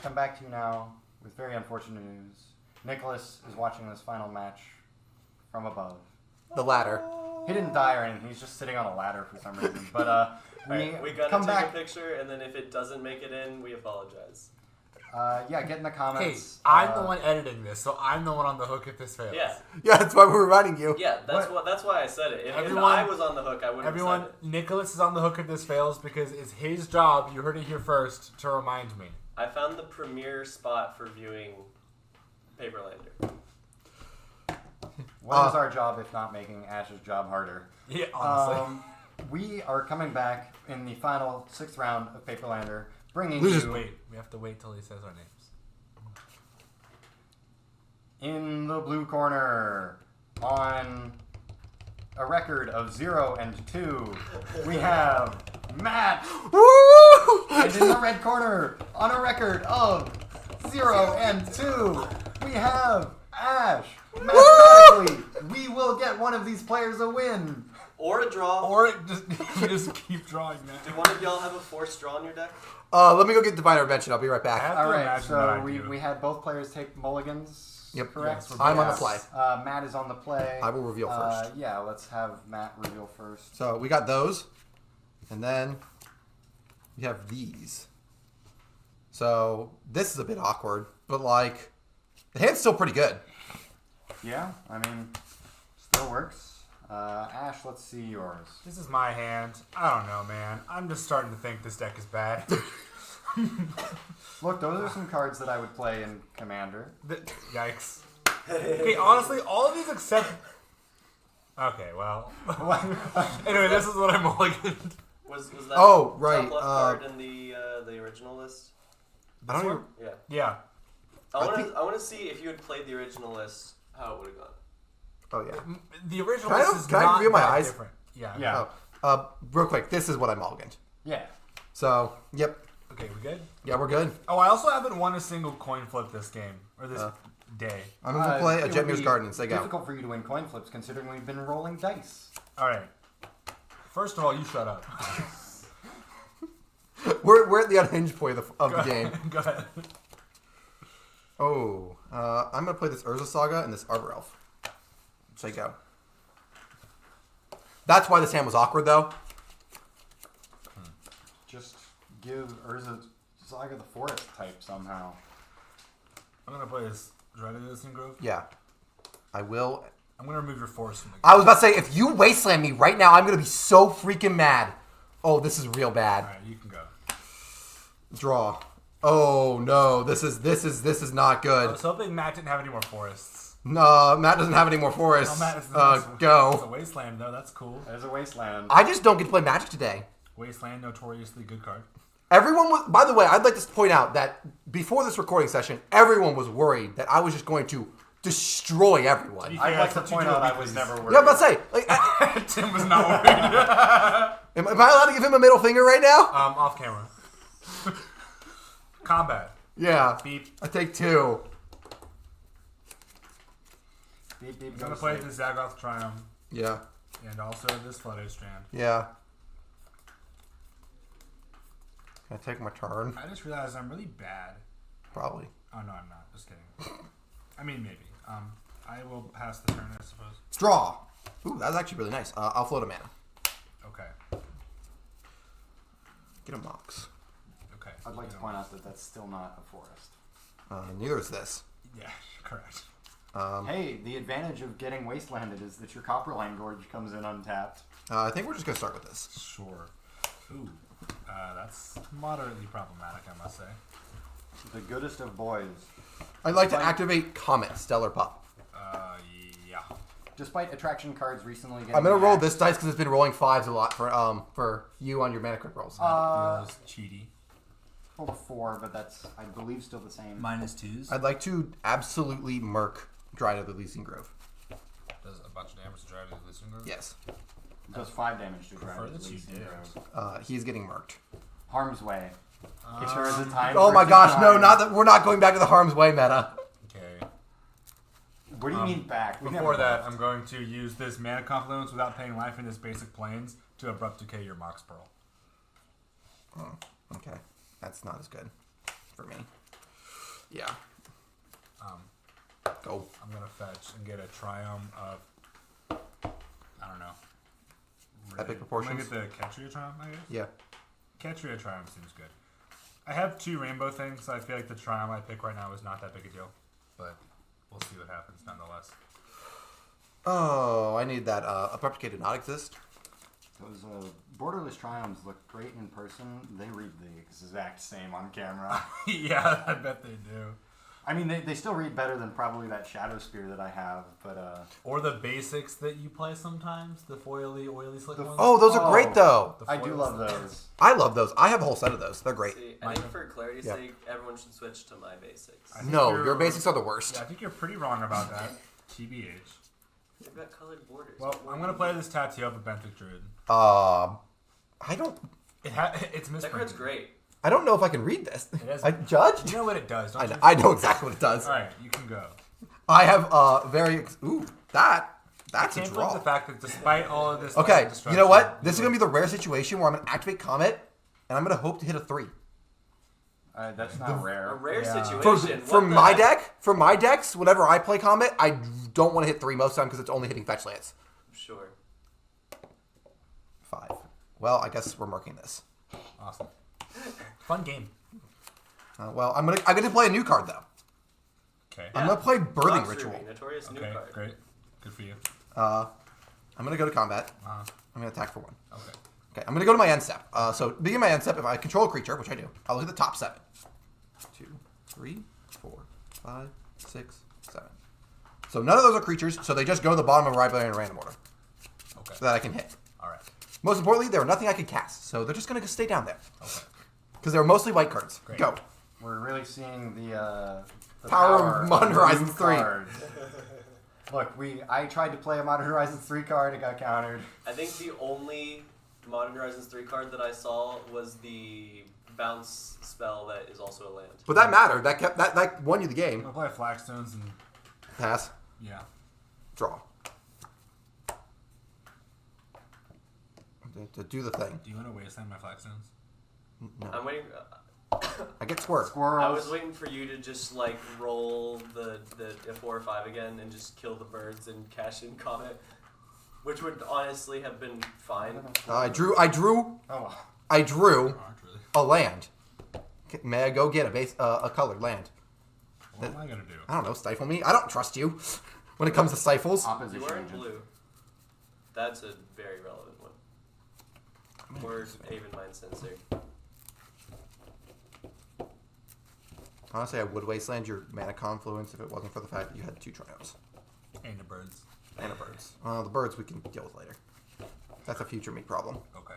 come back to you now with very unfortunate news. Nicholas is watching this final match from above. The ladder. He didn't die or anything. He's just sitting on a ladder for some reason. But we gotta take a picture, and then if it doesn't make it in, we apologize. Yeah, get in the comments. Hey, I'm the one editing this, so I'm the one on the hook if this fails. Yeah, that's why we're reminding you. Yeah, that's why I said it. If I was on the hook, I wouldn't have said it. Nicholas is on the hook if this fails because it's his job, you heard it here first, to remind me. I found the premier spot for viewing Paperlander. What is our job if not making Ash's job harder? Yeah, honestly. We are coming back in the final 6th round of Paperlander, bringing Losers you... Wait, we have to wait till he says our names. In the blue corner, on a record of 0-2, we have Matt. Woo! And in the red corner, on a record of 0-2, we have Ash. Mathematically, we will get one of these players a win. Or a draw. Or you just keep drawing that. Do one of y'all have a forced draw in your deck? Let me go get Divine Intervention. I'll be right back. All right, so we had both players take mulligans. Yep. Correct. Yes, I'm on the play. Matt is on the play. I will reveal first. Yeah, let's have Matt reveal first. So we got those, and then we have these. So this is a bit awkward, but like the hand's still pretty good. Yeah, I mean, still works. Ash, let's see yours. This is my hand. I don't know, man. I'm just starting to think this deck is bad. Look, those are some cards that I would play in Commander. Yikes. Okay, honestly, all of these except... Okay, well... Anyway, this is what I'm mulliganed. Was that top left card in the original list? I don't Yeah. Yeah. I want to see if you had played the original list, how it would have gone. Oh, yeah. The original Can I- list is can I not reveal my that eyes? different. Yeah. Yeah. Real quick, this is what I mulliganed. Yeah. So, yep. Okay, we good? Yeah, we're good. Oh, I also haven't won a single coin flip this game. Or this day. I'm going to play a Jetmir's Garden. Say go. It's difficult for you to win coin flips considering we've been rolling dice. Alright. First of all, you shut up. We're at the unhinged point of the game. Go ahead. Oh, I'm going to play this Urza Saga and this Arbor Elf. Say go. That's why this hand was awkward, though. Just give Urza Saga the forest type somehow. I'm going to play this Dreaded Listening Grove. Yeah. I will. I'm going to remove your force from the game. I was about to say, if you wasteland me right now, I'm going to be so freaking mad. Oh, this is real bad. Alright, you can go. Draw. Oh, no. This is not I good. was hoping Matt didn't have any more forests. No, Matt doesn't have any more forests. Oh, Matt is go. It's a wasteland, though. That's cool. There's a wasteland. I just don't get to play Magic today. Wasteland, notoriously good card. Everyone was. By the way, I'd like to point out that before this recording session, everyone was worried that I was just going to destroy everyone. I'd like to point out I was never worried. Yeah, I'm about to say, like, Tim was not worried. am I allowed to give him a middle finger right now? Off camera. Combat. Yeah. Beep. I take 2. Beep, beep, I'm going to play this Zagroth Triumph. Yeah. And also this Flooded Strand. Yeah. Can I take my turn? I just realized I'm really bad. Probably. Oh, no, I'm not. Just kidding. I mean, maybe. I will pass the turn, I suppose. Draw. Ooh, that's actually really nice. I'll float a mana. Okay. Get a Mox. Okay. I'd like to point out that that's still not a forest. Neither is this. Yeah, correct. Hey, the advantage of getting wastelanded is that your Copperline Gorge comes in untapped. I think we're just going to start with this. Sure. Ooh. That's moderately problematic, I must say. The goodest of boys. I'd like to activate Comet, Stellar Pup. Yeah. Despite attraction cards recently getting... I'm going to roll this dice because it's been rolling 5s a lot for you on your mana crit rolls. Feels cheaty. Rolled a 4, but that's, I believe, still the same. -2s. I'd like to absolutely murk Dryad of the Leasing Grove. Does a bunch of damage to Dryad of the Leasing Grove? Yes. It does 5 damage to Prefer Dryad that of the you Leasing did. Grove. He's getting murked. Harm's Way. It sure is a time Oh for my it to gosh, no, shine. not that. We're not going back to the Harm's Way meta. Okay. What do you mean back? We Before never that, left. I'm going to use this mana confluence without paying life in his basic planes to abrupt decay your Mox Pearl. Oh, okay. That's not as good for me. Yeah. Go. I'm gonna fetch and get a Triumph of, I don't know. Epic proportions? I'm gonna get the Ketria Triumph, I guess? Yeah. Ketria Triumph seems good. I have 2 rainbow things, so I feel like the Triumph I pick right now is not that big a deal. But we'll see what happens nonetheless. Oh, I need that. Abrupt did not exist. Those borderless triumphs look great in person. They read the exact same on camera. Yeah, I bet they do. I mean, they still read better than probably that Shadow Spear that I have, but... Or the basics that you play sometimes, the foily, oily slick ones. Oh, those are great, though. I do love those. I love those. I have a whole set of those. They're great. See, I think for clarity's sake, everyone should switch to my basics. No, your basics are the worst. Yeah, I think you're pretty wrong about that. TBH. They've got colored borders. Well, I'm going to play this tattoo of a Benthic Druid. I don't... It's misprinted. That card's great. I don't know if I can read this. It has, I judge? You know what it does, don't you? I know exactly what it does. Alright, you can go. I have ooh, that's I a can't draw. believe the fact that despite all of this... Okay, you know what? This is going to be the rare situation where I'm going to activate Comet, and I'm going to hope to hit a 3. That's not rare. A rare Yeah. situation. For What the my heck? deck, for my decks, whenever I play Comet, I don't want to hit 3 most of the time because it's only hitting fetch lands. Sure. 5. Well, I guess we're marking this. Awesome. Fun game. Well, I'm gonna play a new card though. Okay. I'm gonna play Birthing Box Ritual. Ruby, notorious new Okay, card. great. Good for you. I'm gonna go to combat. Uh-huh. I'm gonna attack for 1. Okay. Okay, I'm gonna go to my end step. So beginning my end step, if I control a creature, which I do, I'll look at the top 7. 2, 3, 4, 5, 6, 7. So none of those are creatures, so they just go to the bottom of my library in random order. Okay. So that I can hit. Alright. Most importantly, there are nothing I can cast, so they're just gonna stay down there. Okay. Because they're mostly white cards. Great. Go. We're really seeing the Power of Modern new Horizons 3. cards. Look, I tried to play a Modern Horizons 3 card, it got countered. I think the only Modern Horizons 3 card that I saw was the bounce spell that is also a land. But that mattered. That won you the I'm game. gonna play Flagstones and Pass. yeah. Draw. To do the thing. Do you want to wasteland my Flagstones? No. I'm waiting. I get swerve. Squirrels. I was waiting for you to just like roll the 4 or 5 again and just kill the birds and cash in Comet, which would honestly have been fine. I drew. Oh, well. I drew Aren't really. a land. May I go get a colored land? What am I gonna do? I don't know. Stifle me. I don't trust you when it comes to stifles. Opposition You are in agent. blue. That's a very relevant one. Or Haven Mind Sensor. Honestly, I would wasteland your mana confluence if it wasn't for the fact that you had 2 triumphs And the birds. and a birds. The birds we can deal with later. That's a future me problem. Okay.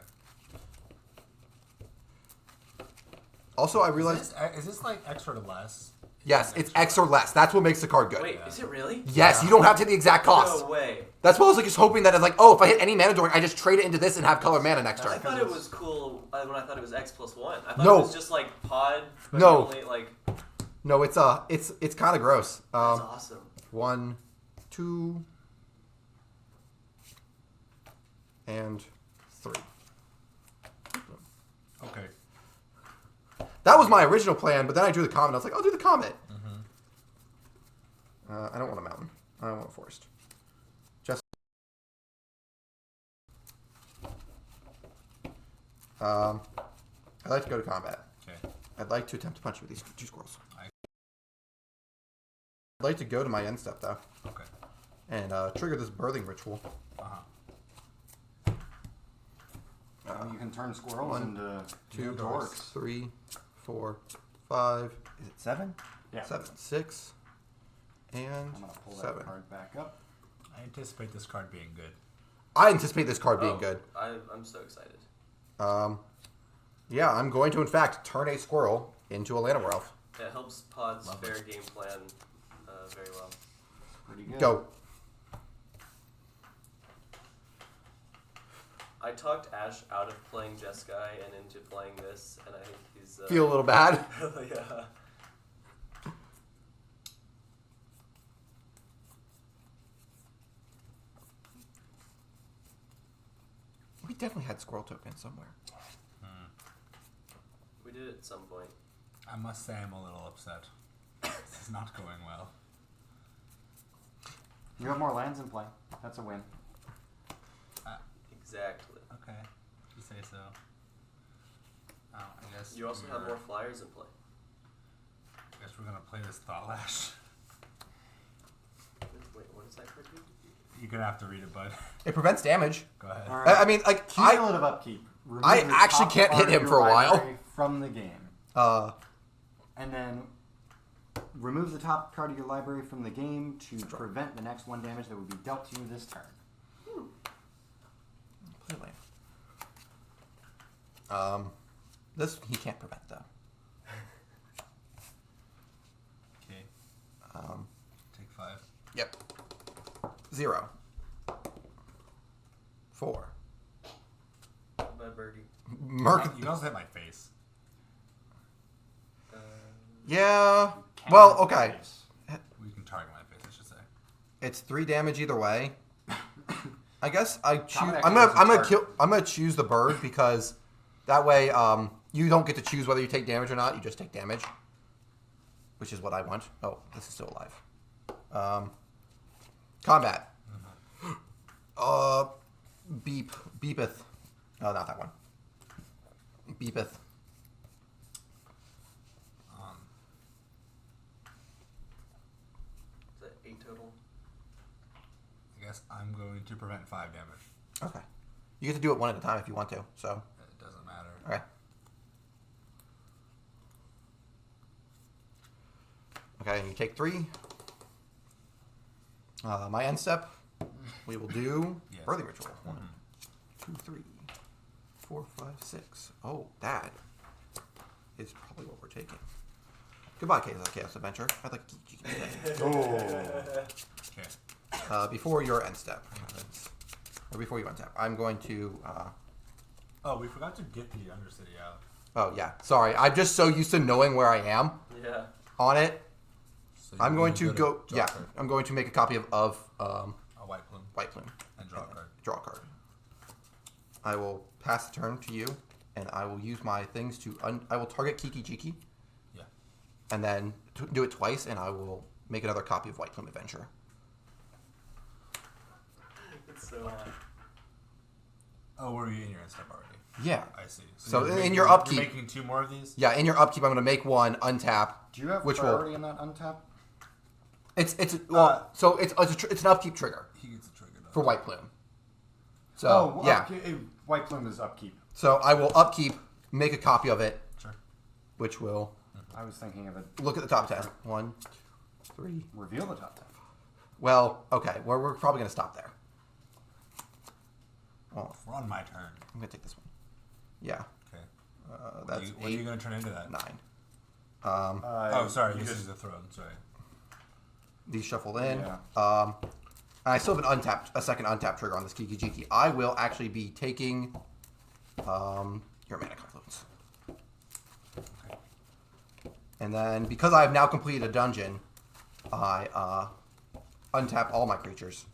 Also, I realized. Is this like extra to less? Yes, it's X or less. That's what makes the card good. Wait, is it really? Yes, you don't have to hit the exact cost. No way. That's why I was like just hoping that it's like, oh, if I hit any mana during, I just trade it into this and have colored mana next I turn. thought it was cool when I thought it was X plus 1. I thought No. it was just like pod. But No. Only, like, No, it's kind of gross. that's awesome. 1, 2, and 3. Okay. That was my original plan, but then I drew the comet. I was like, I'll do the comet. I don't want a mountain. I want a forest. Just. I'd like to go to combat. Okay. I'd like to attempt to punch you with these 2 squirrels. I'd like to go to my end step though, Okay. and trigger this birthing ritual. Uh-huh. You can turn squirrels 1, into 2, dorks. 3, 4, 5, Is it 7? Yeah. 7, 6, and I'm gonna pull that 7. card back up. I anticipate this card being good. I anticipate this card being good. I'm so excited. Yeah, I'm going to in fact turn a squirrel into a Llanowar elf. It helps Pod's Love fair game plan very well. Pretty good. Go. I talked Ash out of playing Jeskai and into playing this, and I think he's... Feel a little bad. yeah. We definitely had squirrel tokens somewhere. We did at some point. I must say I'm a little upset. is not going well. You have more lands in play. That's a win. Exactly. Okay, you say so. Oh, I guess. You also have more flyers in play. I guess we're gonna play this Thought Lash. Wait, what is that card do? You're gonna have to read it, bud. It prevents damage. Go ahead. All right. I mean, like, Cumulative upkeep. Remove I the actually top can't card hit him of for a your while. library from the game. I And then remove the top card of your library from the game to prevent the next 1 damage that would be dealt to you this turn. play land. This he can't prevent though. Okay. Take 5. Yep. 0. 4. Bye, birdie. Merc. You can also hit my face. Yeah. Can't Well, hit okay. face. We can target my face, I should say. It's 3 damage either way. I guess I choose. Common I'm Echo is a gonna target. kill. I'm gonna choose the bird because that way you don't get to choose whether you take damage or not. You just take damage, which is what I want. Oh, this is still alive. Combat. Beepeth. No, not that one. Beepeth. Is that 8 total? I guess I'm going to prevent 5 damage. Okay. You get to do it one at a time if you want to. So. It doesn't matter. Okay. Okay, and you take 3. My end step, we will do Yes. birthing ritual. 1, 2, 3, 4, 5, 6. Oh, that is probably what we're taking. Goodbye, Chaos Adventure. I'd like to keep you today. Okay. Before your end step happens, or before you end step, I'm going to. Oh, we forgot to get the Undercity out. Oh yeah, sorry. I'm just so used to knowing where I am Yeah. on it. So I'm you're going to draw go. a Yeah, card. I'm going to make a copy of A white plume. White Plume. And draw a card. Draw a card. I will pass the turn to you, and I will use my things to. I will target Kiki Jiki, Yeah. and then do it twice, and I will make another copy of White Plume Adventure. It's so hot. Oh, were you in your end step already? Yeah. I see. So you're in making- your upkeep- You're making 2 more of these? Yeah, in your upkeep, I'm going to make one untap. Do you have Which priority in that untap? It's an upkeep trigger He gets a trigger though. for White Plume. So yeah. White Plume is upkeep. So I will upkeep, make a copy of it, Sure. which will I was thinking of it. look at the top 10. 1, 3. Reveal the top 10. Well, okay, we're probably going to stop there. Oh, We're on my turn. I'm going to take this one. Yeah, Okay. that's What are you going to turn into that? 9. Oh, sorry. you This just- is the throne. Sorry. These shuffled in. Yeah. And I still have a second untapped trigger on this Kiki Jiki. I will actually be taking your mana confluence. Okay. And then, because I have now completed a dungeon, I untap all my creatures.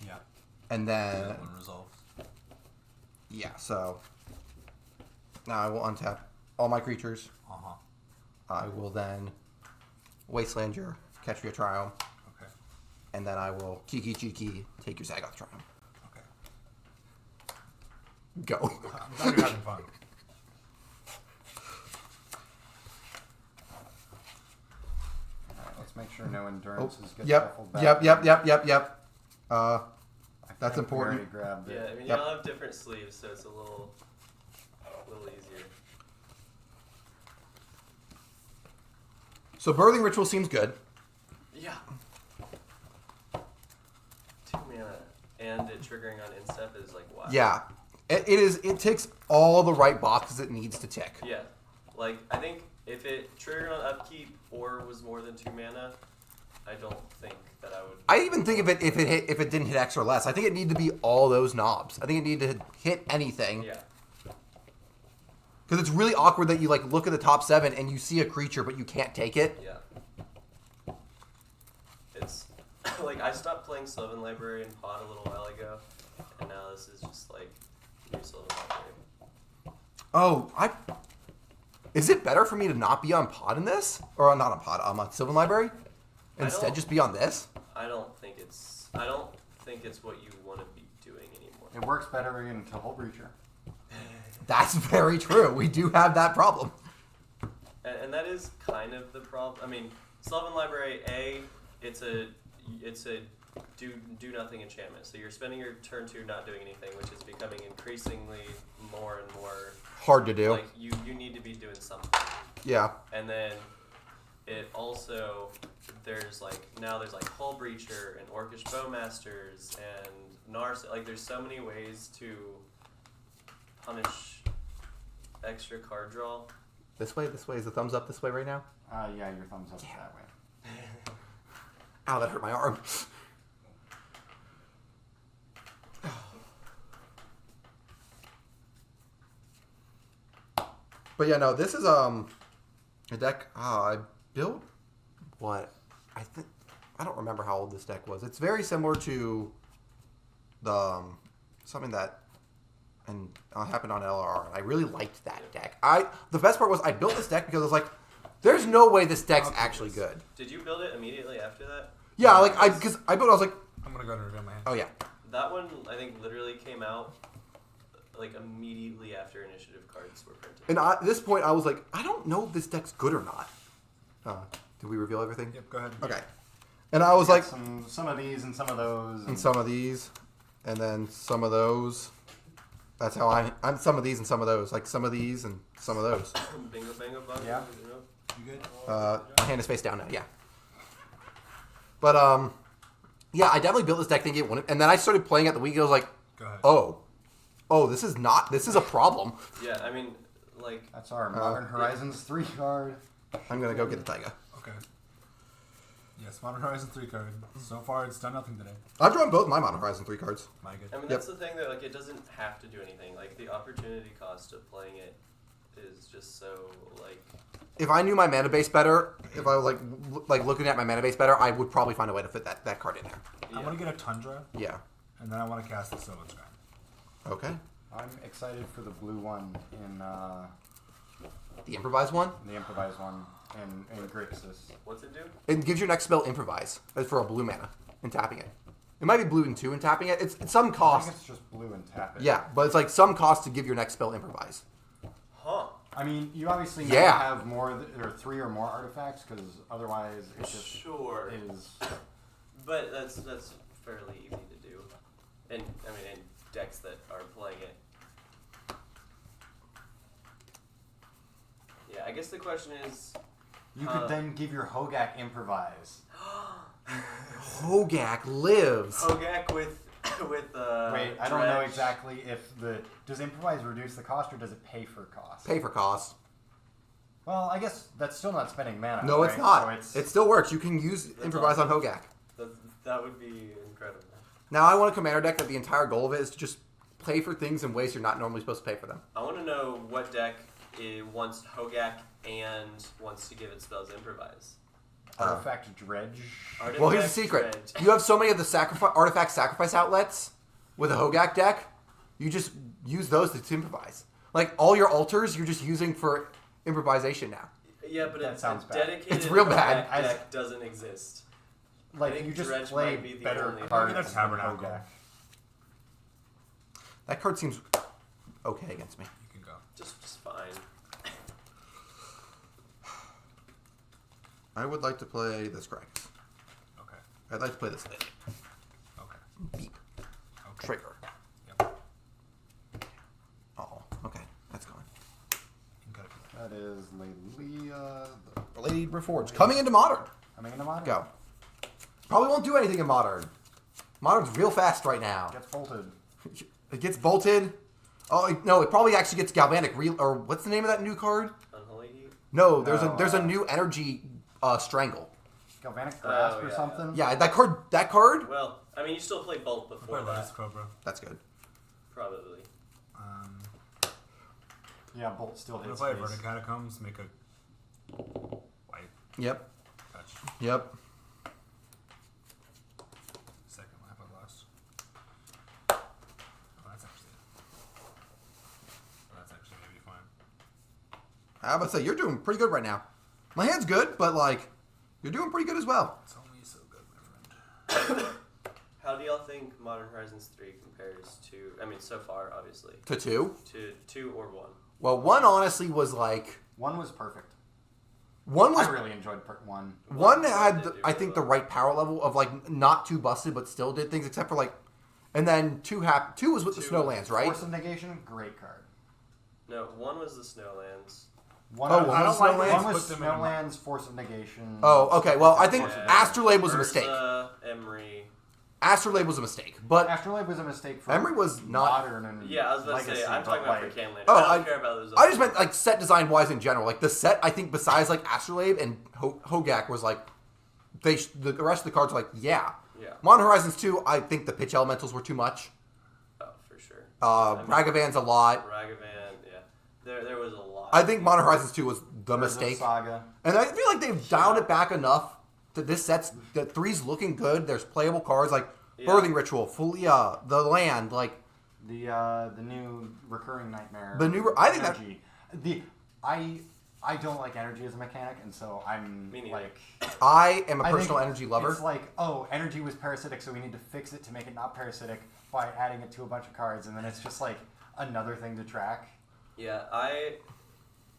Yeah. And then, That one resolves. yeah, so now I will untap all my creatures. Uh-huh. I will then Wasteland your Catch your Triumph, Okay. and then I will Kiki Jiki take your Zagoth Triumph. Okay. Go. I'm glad you're having fun. Alright, let's make sure no endurances get Yep. shuffled back. Yep. I That's think we important. already grabbed it. Yeah, I mean, Yep. you all have different sleeves, so it's a little easier. So Birthing Ritual seems good. Yeah. 2 mana and it triggering on instep is like wow. Yeah. It is. It ticks all the right boxes it needs to tick. Yeah. Like I think if it triggered on upkeep or was more than 2 mana, I don't think that I would. I even think if it didn't hit X or less, I think it needed to be all those knobs. I think it needed to hit anything. Yeah. Because it's really awkward that you like look at the top 7 and you see a creature but you can't take it. Yeah. It's like I stopped playing Sylvan Library and Pod a little while ago, and now this is just like new Sylvan Library. Oh, Is it better for me to not be on pod in this? Or not on pod, on Sylvan Library? Instead just be on this? I don't think it's what you want to be doing anymore. It works better into Hull Breacher. That's very true. We do have that problem. And that is kind of the problem. I mean, Sylvan Library, it's a do nothing enchantment. So you're spending your turn 2 not doing anything, which is becoming increasingly more and more hard to do. Like you need to be doing something. Yeah. And then it also there's Hull Breacher and Orcish Bowmasters and Nars. Like there's so many ways to punish extra card draw. This way is the thumbs up this way right now? Yeah, your thumbs up that way. Ow, that hurt my arm. But yeah, no, this is a deck I built. What? I don't remember how old this deck was. It's very similar to the something that happened on LRR, and I really liked that deck. The best part was I built this deck because I was like, "There's no way this deck's actually good." Did you build it immediately after that? Yeah, like because I built, I was like, I'm gonna go and reveal my hand. "Oh yeah." That one I think literally came out like immediately after initiative cards were printed. And at this point, I was like, I don't know if this deck's good or not. Did we reveal everything? Yep, go ahead. Okay. And I was like, some of these and some of those. and some of these, and then some of those. That's how I'm some of these and some of those. Like some of these and some of those. Bingo, bango, bungo. Yeah. You know? You good? My hand is face down now, yeah. But, yeah, I definitely built this deck thinking it wouldn't. And then I started playing at the week, and I was like, Go ahead. oh, this is a problem. Yeah, I mean, like... That's our Modern Horizons 3 card. I'm going to go get a Taiga. Okay. Yes, Modern Horizon 3 card. So far, it's done nothing today. I've drawn both my Modern Horizon 3 cards. My good. I mean, that's the thing, that like it doesn't have to do anything. Like, the opportunity cost of playing it is just so, like... If I knew my mana base better, if I was like looking at my mana base better, I would probably find a way to fit that card in there. Yeah. I want to get a Tundra, Yeah. and then I want to cast the Sylvan Shrine. Okay. I'm excited for the blue one in The improvised one? the improvised one in Grixis. What's it do? It gives your next spell improvise. That's for a blue mana and tapping it. It might be blue and 2 and tapping it. It's some I cost. think it's just blue and tap it. Yeah, but it's like some cost to give your next spell improvise. Huh. I mean, you obviously need Yeah. to have or 3 or more artifacts, because otherwise it just Sure. is. But that's fairly easy to do. And, I mean, in decks that are playing it. Yeah, I guess the question is... You could then give your Hogak improvise. Hogak lives. Hogak with Wait, I don't know exactly if does improvise reduce the cost or does it pay for cost? Pay for cost. Well, I guess that's still not spending mana. No, right? it's not. So it's, It still works. You can use improvise on Hogak. That would be incredible. Now, I want a commander deck that the entire goal of it is to just play for things in ways you're not normally supposed to pay for them. I want to know what deck wants Hogak and wants to give its spells improvise. Artifact Dredge. Well, here's the secret. Dredge. You have so many of the artifact sacrifice outlets with a Hogak deck, you just use those to improvise. Like, all your altars, you're just using for improvisation now. Yeah, but That sounds bad. dedicated It's real bad. Hogak deck doesn't exist. I Like, think you just Dredge play might be the better only- cards Maybe than that's Tabernacle. Hogak. That card seems okay against me. You can go. Just fine. I would like to play this Gragas. Okay. I'd like to play this Lily. Okay. Beep. Okay. Trigger. Yep. Oh, okay. That's gone. You can cut it. That is Lelia. Blade Reforged. Coming into Modern. Coming into Modern. Go. Probably won't do anything in Modern. Modern's real fast right now. Gets bolted. It gets bolted. Oh, no, it probably actually gets Galvanic or what's the name of that new card? Unholy Heat. No, No, there's a new energy Strangle. Galvanic Grasp Oh, or yeah. something. Yeah, that card? Well, I mean, you still play Bolt before Play Lotus that. Cobra. That's good. Probably. Um, Yeah, Bolt still I'm gonna hits play face. Verdant Catacombs. Make a white Yep. touch. Yep. Second lap I lost. Oh, that's actually maybe fine. I would say you're doing pretty good right now. My hand's good, but like you're doing pretty good as well. It's only so good, my friend. How do y'all think Modern Horizons 3 compares to? I mean, so far, obviously. To 2? To 2 or 1. Well, 1 honestly was like 1 was perfect. 1 was I really enjoyed 1. 1 had did do I really think well. the right power level of like not too busted, but still did things except for like, and then 2 was with the 2 Snowlands, right? Force of Negation, great card. No, 1 was the Snowlands. One Oh, was, one was one Snowlands? was Put them in my- Snowlands, Force of Negation. Oh, okay. Well, I think Force of Yeah. Negation. Astrolabe was a Ursa, mistake. Emery. Astrolabe was a mistake, but Astrolabe was a mistake for Emery was not. modern and Yeah, I was about legacy, to say, I'm but, talking about like, for Canland. Oh, I don't care about those. I just meant like set design wise in general. Like the set, I think besides like Astrolabe and Hogak was like, the rest of the cards were like, yeah. Yeah. Modern Horizons 2, I think the pitch elementals were too much. Oh, for sure. Ragavan's a lot. Ragavan, yeah. There was a lot. I think Modern Horizons 2 was the Curse of mistake. Saga. And I feel like they've dialed it back enough that this set's that 3's looking good. There's playable cards like Yeah. Birthing Ritual, Fulia, the Land, like The new recurring nightmare. The new- I think that- energy. I don't like energy as a mechanic, and so I'm Me neither. like I am a I personal think energy lover. It's like, oh, energy was parasitic, so we need to fix it to make it not parasitic by adding it to a bunch of cards, and then it's just like another thing to track. Yeah, I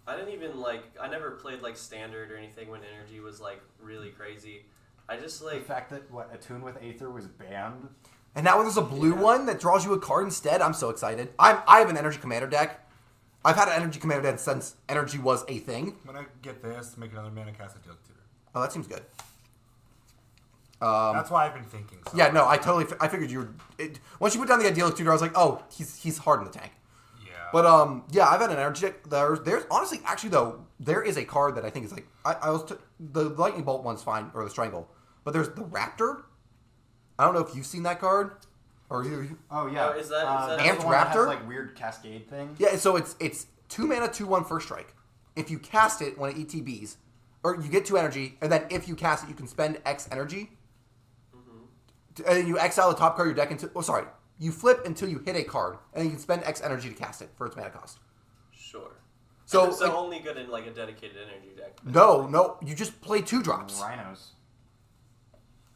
didn't even like. I never played like standard or anything when energy was like really crazy. I just The like. fact that Attune with Aether was banned. And now there's a blue one that draws you a card instead. I'm so excited. I have an Energy Commander deck. I've had an Energy Commander deck since Energy was a thing. When I get this, make another mana cast a Deal Tutor. Oh, that seems good. That's why I've been thinking. So. Yeah, no, I figured you were. Once you put down the Ideal Tutor, I was like, oh, he's hard in the tank. Yeah. But yeah, I've had an energy deck. There's honestly, actually though, there is a card that I think is like the Lightning Bolt one's fine, or the Strangle, but there's the Raptor. I don't know if you've seen that card, or you. Oh yeah, Oh, is that that's Amped the one that has, Raptor? like weird cascade thing? Yeah, so it's 2 mana, 2/1 first strike. If you cast it when it ETBs, or you get 2 energy, and then if you cast it, you can spend X energy, and then you exile the top card of your deck until. Oh, sorry. You flip until you hit a card, and you can spend X energy to cast it for its mana cost. Sure. So, So like, only good in like a dedicated energy deck. no, you just play 2 drops. Rhinos.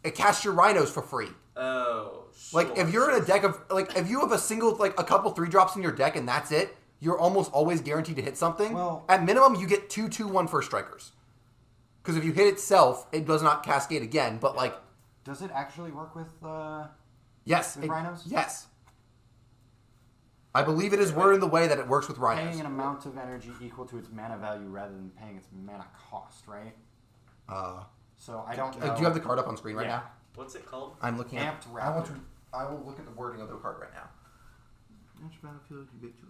It casts your Rhinos for free. Oh. Like if you're in a deck of like if you have a single like a couple 3 drops in your deck and that's it, you're almost always guaranteed to hit something. Well- at minimum, you get 2/2/1 first strikers. Because if you hit itself, it does not cascade again. But like, Does it actually work with? yes, With Rhinos? Yes, I believe it is worded in the way that it works with Rhinos. Paying an amount of energy equal to its mana value rather than paying its mana cost, right? So I don't know. Do you have the card up on screen right Yeah. now? What's it called? I'm looking Amped at. Raptor. I will look at the wording of the card right now. Each battlefield, you get 2.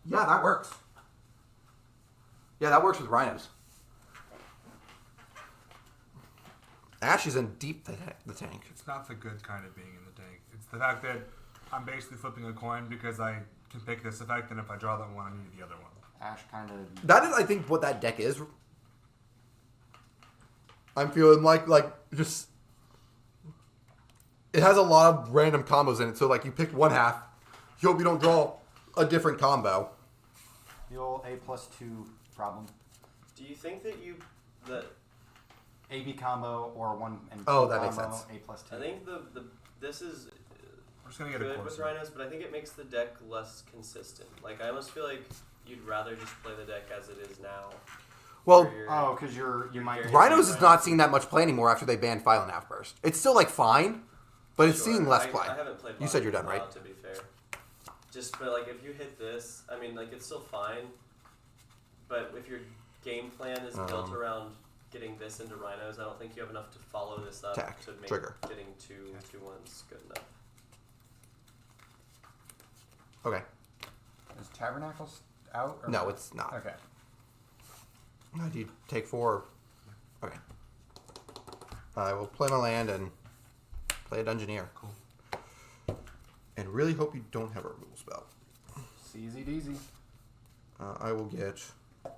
Yeah, that works. Yeah, that works with Rhinos. Ash is in deep the tank. It's not the good kind of being in the tank. It's the fact that I'm basically flipping a coin because I can pick this effect, and if I draw that one, I need the other one. Ash kind of. That is, I think, what that deck is. I'm feeling like just it has a lot of random combos in it. So like you pick one half, you hope you don't draw a different combo. The old A+2 problem. Do you think that AB combo or 1 and 2 Oh, that makes combo, sense. A+2. I think this is I'm just gonna get a good with Corsair. Rhinos, but I think it makes the deck less consistent. Like I almost feel like you'd rather just play the deck as it is now. Well, where you're- Oh, because you might. Rhinos is not seeing that much play anymore after they banned File and Outburst. It's still like fine, but it's Sure. seeing less I play. haven't played. You said you're Bottom done, in a right? while, to be fair, just but like if you hit this, I mean, like it's still fine. But if your game plan is built around getting this into Rhinos, I don't think you have enough to follow this up Attack. to make Trigger. getting 2/2/1s good enough. Okay. Is Tabernacles out? Or No, it's not. Okay. No, do you take 4? Okay. I will play my land and play a Dungeoneer. Cool. And really hope you don't have a removal spell. CZ DZ. I will get. I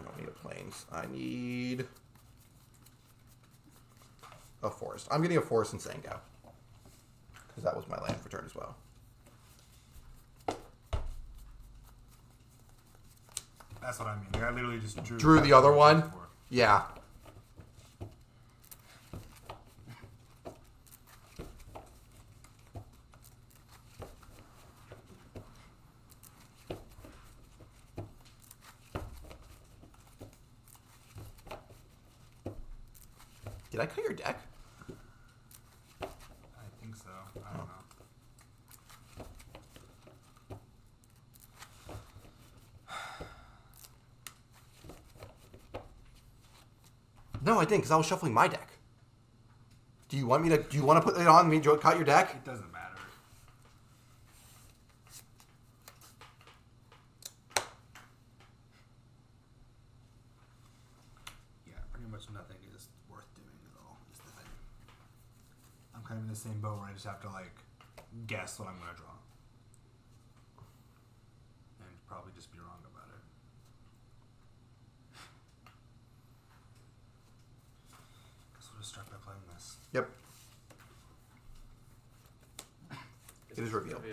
don't need a plains. I need a forest. I'm getting a forest in Sango. because that was my land for turn as well. That's what I mean. Like, I literally just Drew the other one? Yeah. Did I cut your deck? I think so. I don't know. No, I didn't, because I was shuffling my deck. Do you want me to? Do you want to put it on me? Cut your deck? It doesn't matter. Yeah, pretty much nothing is worth doing at all. Is the thing. I'm kind of in the same boat where I just have to like guess what I'm gonna draw, and probably just be wrong about it. Guess we'll just start by playing this. Yep. It is revealed.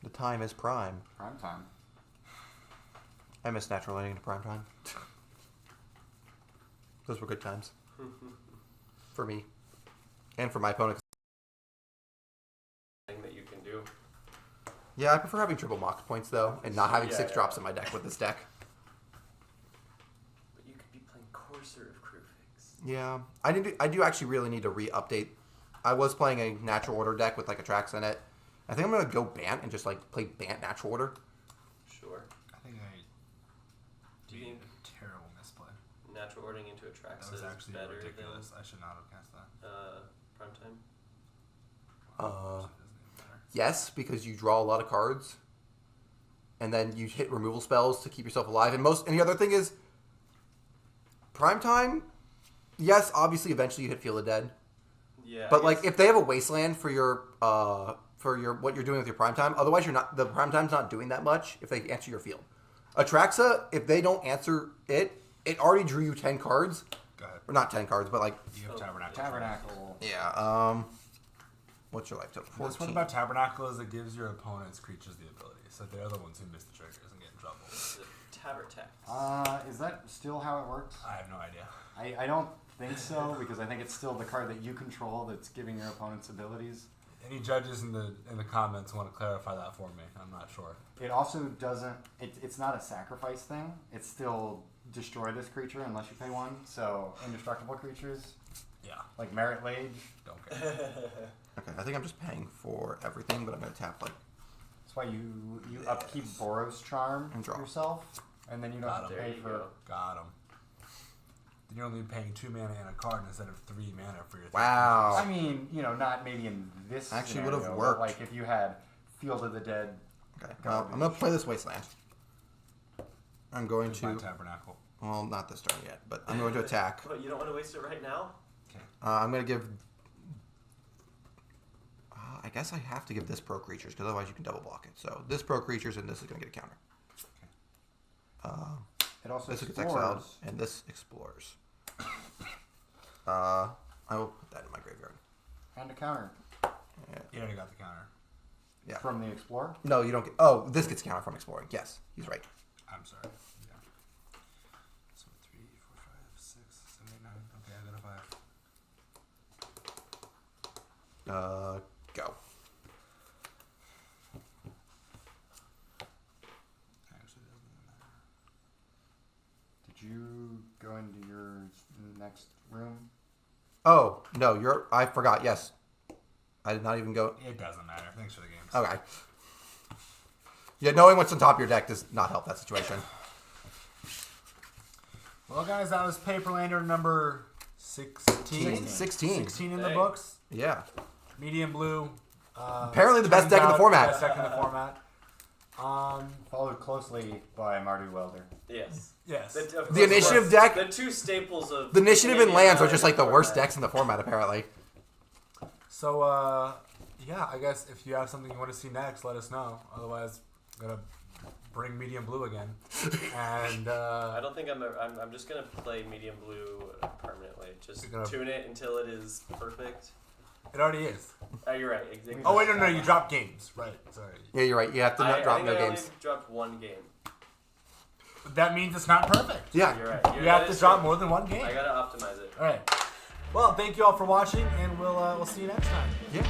The time is prime. Prime time. I miss natural lighting into prime time. Those were good times. For me. And for my opponent. Thing that you can do. Yeah, I prefer having triple mock points though, and not having Yeah, 6 yeah. drops in my deck with this deck. But you could be playing Courser of Crewfix. Yeah. I do actually really need to re-update. I was playing a natural order deck with like a Trax in it. I think I'm gonna go Bant and just like play Bant natural order. Sure. I think I Do you did think a terrible misplay. natural ordering into a That Trax was is actually better ridiculous. I should not have cast that. than Primetime? Uh, So it doesn't even matter. Yes, because you draw a lot of cards, and then you hit removal spells to keep yourself alive. And the other thing is, prime time. Yes, obviously, eventually you hit Field of Dead. Yeah. But I like, guess- if they have a wasteland for your what you're doing with your prime time, otherwise the prime time's not doing that much if they answer your field. Atraxa, if they don't answer it already drew you 10 cards, Go ahead. or not 10 cards, but like You have Tabernacle. Tabernacle. yeah. What's your life total? The best 14. part about Tabernacle is it gives your opponent's creatures the ability, so they're the ones who miss the triggers and get in trouble. the Tabertax. Is that still how it works? I have no idea. I don't think so, because I think it's still the card that you control that's giving your opponent's abilities. Any judges in the comments want to clarify that for me? I'm not sure. It also doesn't. It's not a sacrifice thing. It's still destroy this creature unless you pay one. So indestructible creatures Yeah, like Merit Lage. don't care. Okay, I think I'm just paying for everything, but I'm gonna tap like That's why you upkeep Boros Charm And draw. yourself, and then you don't Got have to There pay you for. go. Got him. Then you're only paying 2 mana and a card instead of 3 mana for your. wow. I mean, not maybe in this. Actually scenario, would've but, worked. like if you had Field of the Dead. Okay, well, I'm gonna play this wasteland. I'm going My to. Tabernacle. Well, not this turn yet, but I'm going to attack. What, you don't want to waste it right now? Okay. I'm going to give... I guess I have to give this pro creatures, because otherwise you can double block it. So this pro creatures, and this is going to get a counter. It also This gets exiled, explores. and this explores. I will put that in my graveyard. And a counter You already got the counter. Yeah. from the Explorer. No, you don't get... Oh, this gets counter from exploring. Yes, he's right. I'm sorry. Yeah. So 3, 4, 5, 6, 7, 8, 9. Okay, I got a 5. Go. Actually, it doesn't matter. Did you go into your next room? Oh, no, you're... I forgot, yes. I did not even go... It doesn't matter. Thanks for the games. Okay. Yeah, knowing what's on top of your deck does not help that situation. Well, guys, that was Paperlander number 16. 16. 16 in the Dang. books. Yeah. Medium blue. Apparently the best turns deck in the out format. Best deck in the format. Followed closely by Mardu Welder. Yes. Yes. of The course, initiative deck... The two staples of The initiative and Canadian lands are Island just like the worst format. decks in the format, apparently. So, yeah, I guess if you have something you want to see next, let us know. Otherwise, I'm going to bring medium blue again. And I don't think I'm just gonna play medium blue permanently. Just tune it until it is perfect. It already is. Oh, you're right. Exactly. Oh wait, no, you dropped games. Right. Sorry. Yeah, you're right. You have to not drop no I games. only dropped one game. That means it's not perfect. Yeah. You're right. You have to drop more than one game. I gotta optimize it. All right. Well, thank you all for watching, and we'll see you next time. Yeah.